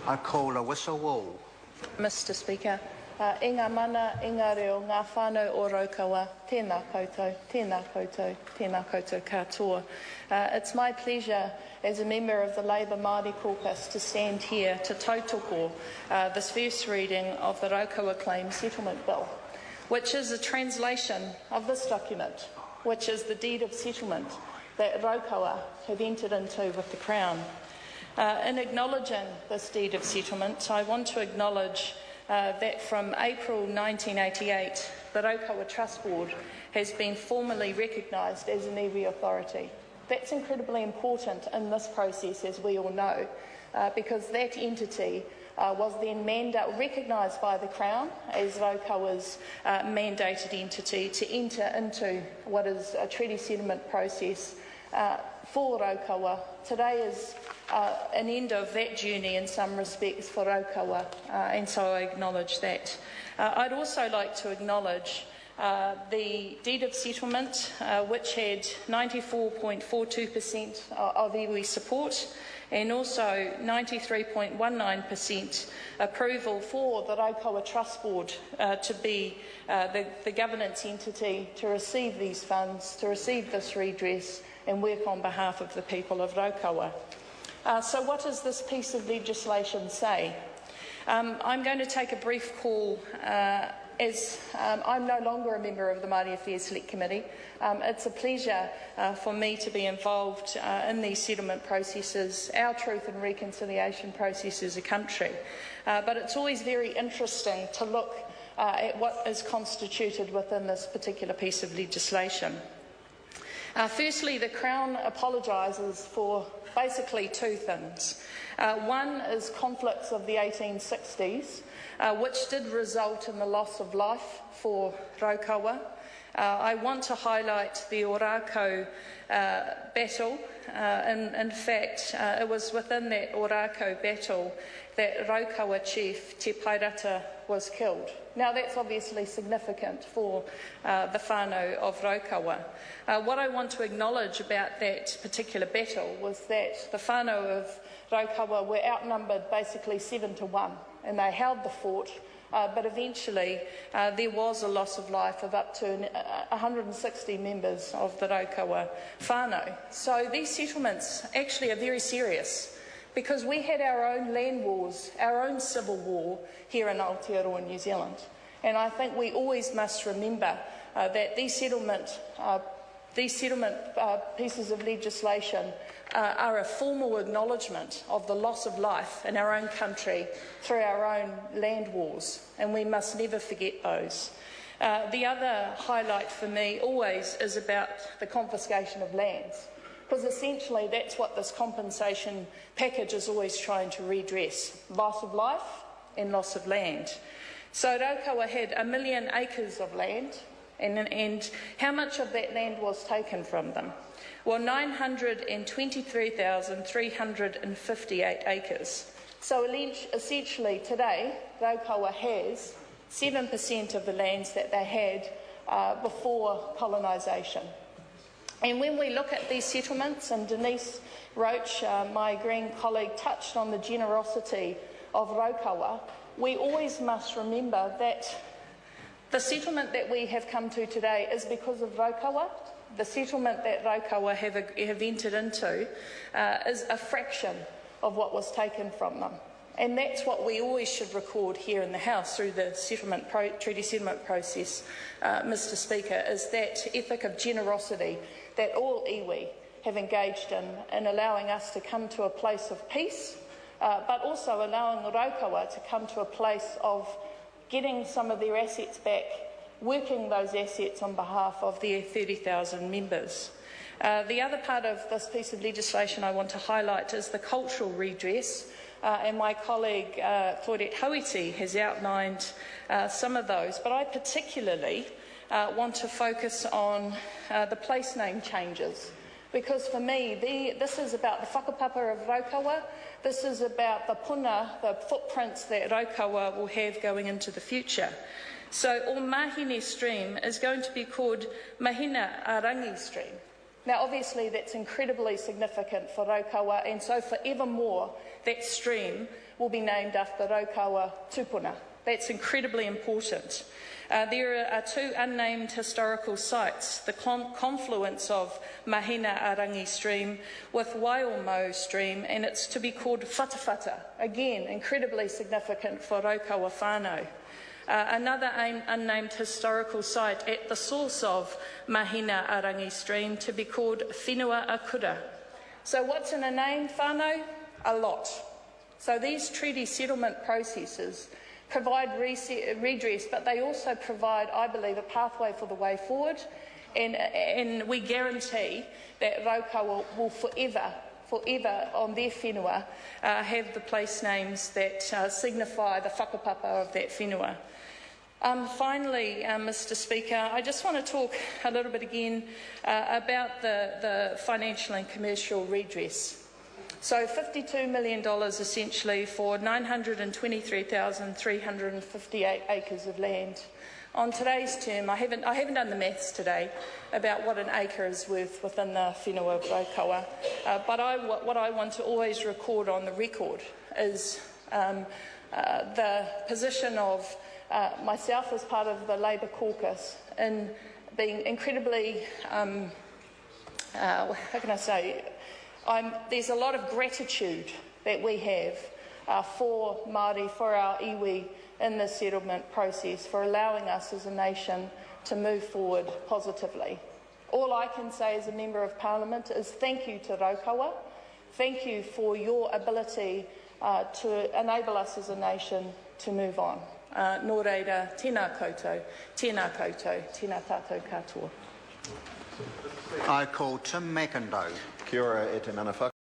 I call a whistle wall. Mr Speaker, i ngā mana, i ngā reo, ngā whānau o Raukawa, tēnā koutou, tēnā koutou, tēnā koutou katoa. It's my pleasure as a member of the Labour Māori caucus to stand here to tautoko this first reading of the Raukawa Claim Settlement Bill, which is a translation of this document, which is the deed of settlement that Raukawa have entered into with the Crown. In acknowledging this deed of settlement, I want to acknowledge that from April 1988, the Raukawa Trust Board has been formally recognised as an iwi authority. That's incredibly important in this process, as we all know, because that entity was then recognised by the Crown as Raukawa's mandated entity to enter into what is a treaty settlement process for Raukawa. Today is an end of that journey in some respects for Raukawa, and so I acknowledge that. I'd also like to acknowledge the deed of settlement, which had 94.42% of iwi support and also 93.19% approval for the Raukawa Trust Board to be the governance entity to receive these funds, to receive this redress and work on behalf of the people of Raukawa. So what does this piece of legislation say? I'm going to take a brief call as I'm no longer a member of the Māori Affairs Select Committee. It's a pleasure for me to be involved in these settlement processes, our truth and reconciliation process as a country. But it's always very interesting to look at what is constituted within this particular piece of legislation. Firstly, the Crown apologises for basically two things. One is conflicts of the 1860s, which did result in the loss of life for Raukawa. I want to highlight the Ōrākau battle. In fact, it was within that Ōrākau battle that Raukawa chief Te Pairata was killed. Now that's obviously significant for the whānau of Raukawa. What I want to acknowledge about that particular battle was that the whānau of Raukawa were outnumbered basically 7-1, and they held the fort, but eventually there was a loss of life of up to 160 members of the Raukawa whānau. So these settlements actually are very serious, because we had our own land wars, our own civil war here in Aotearoa, New Zealand. And I think we always must remember that these settlement pieces of legislation are a formal acknowledgement of the loss of life in our own country through our own land wars, and we must never forget those. The other highlight for me always is about the confiscation of lands, because essentially that's what this compensation package is always trying to redress: loss of life and loss of land. So Raukawa had 1 million acres of land, and how much of that land was taken from them? Well, 923,358 acres. So essentially today, Raukawa has 7% of the lands that they had before colonisation. And when we look at these settlements, and Denise Roach, my Green colleague, touched on the generosity of Raukawa, we always must remember that the settlement that we have come to today is because of Raukawa. The settlement that Raukawa have entered into is a fraction of what was taken from them. And that's what we always should record here in the House through the treaty settlement process, Mr Speaker, is that ethic of generosity that all iwi have engaged in allowing us to come to a place of peace, but also allowing Raukawa to come to a place of getting some of their assets back, working those assets on behalf of their 30,000 members. The other part of this piece of legislation I want to highlight is the cultural redress, and my colleague Claudette Hauiti has outlined some of those, but I particularly want to focus on the place name changes, because for me this is about the whakapapa of Raukawa. This is about the puna, the footprints that Raukawa will have going into the future. So O Mahine Stream is going to be called Mahina Arangi Stream. Now, obviously, that's incredibly significant for Raukawa, and so forevermore, that stream will be named after Raukawa Tupuna. That's incredibly important. There are two unnamed historical sites, the confluence of Mahina Arangi stream with Waiomo stream, and it's to be called Whatawhata. Again, incredibly significant for Raukawa whānau. Another unnamed historical site at the source of Mahina Arangi stream to be called Whenua Akura. So what's in a name, whānau? A lot. So these treaty settlement processes provide redress, but they also provide, I believe, a pathway for the way forward, and we guarantee that Raukawa will forever on their whenua have the place names that signify the whakapapa of that whenua. Finally, Mr Speaker, I just want to talk a little bit again about the financial and commercial redress. So $52 million essentially for 923,358 acres of land. On today's term, I haven't done the maths today about what an acre is worth within the whenua of Raukawa, but what I want to always record on the record is the position of myself as part of the Labour caucus in being incredibly, how can I say, there's a lot of gratitude that we have for Māori, for our iwi in the settlement process, for allowing us as a nation to move forward positively. All I can say as a Member of Parliament is thank you to Raukawa. Thank you for your ability to enable us as a nation to move on. Nō reira, tēnā koutou, tēnā tātou katoa. I call Tim McIndoe. Kia ora e te mana whaka.